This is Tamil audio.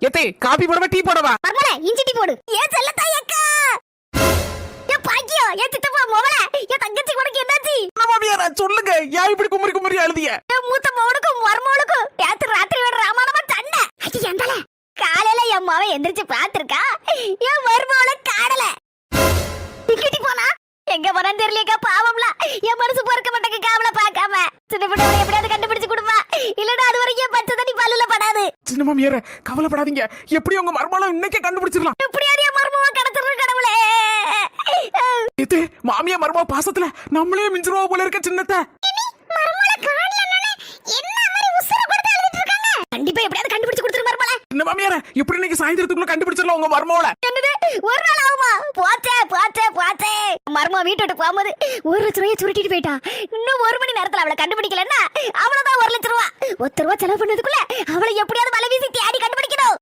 எத்தே காபி போடவா டீ போடவா? மர்மல இஞ்சி டீ போடு. ஏன் செல்லத்தாய் அக்கா? ஏ பாக்கியோ, ஏ சித்தப்பா மோவல, ஏ தங்கச்சி உனக்கு என்னாச்சு? மாமியாரா சொல்லுங்க, ஏன் இப்படி குமரி குமரி அழுதிய? ஏ மூத்த மவனுக்கும் மர்மவளுக்கும் ராத்திரி வேற ராமானமா சண்டை. ஐயா எந்தல காலையில என் மாவன் எந்திரிச்சு பாத்துருக்கா, என் மர்மவள காணல. டிக்கெட்டி போனா எங்க போறான்னு தெரியலையக்கா, பாவம்ல. என் மனசு பொறுக்க மாட்டேங்க அவளை பார்க்காம. சின்ன பிள்ளை எப்படியாவது கண்டுபிடிச்சு கொடுப்பா, இல்லன்னா அது வரைக்கும் பச்சை தண்ணி பல்லுல படாது. சின்ன மாமியார கவலைப்படாதீங்க, எப்படி உங்க மர்மம் இன்னைக்கே கண்டுபிடிச்சிடலாம். எப்படியாவது என் மர்மவ கடத்துற கடவுளே. எத்தே மாமியா மர்ம பாசத்துல நம்மளே மிஞ்சிருவா போல இருக்க சின்னத்தை. மர்மவள காணலனே என்ன மாதிரி உசுர கொடுத்து அழுதிட்டு இருக்காங்க. கண்டிப்பா எப்படியாவது கண்டுபிடிச்சு கொடுத்துரு மர்மவள. சின்ன மாமியார எப்படி இன்னைக்கு சாயந்தரத்துக்குள்ள கண்டுபிடிச்சிடலாம் உங்க மர்மவள. என்னது ஒரு நாள் ஆகுமா? போச்சே போச்சே போச்சே. மர்மவ வீட்டை விட்டு போகும்போது 1 லட்சம் ரூபாய் சுருட்டிட்டு போயிட்டா. இன்னும் 1 மணி நேரத்துல அவளை கண்டுபிடிக்கலன்னா அவ்வளவுதான் 1 லட்சம் ரூபாய். 1 ரூபாய் செலவு பண்ணதுக்குள்ள அவளை எப்படியாவது வலை வீசி தேடி கண்டுபிடிக்கணும்.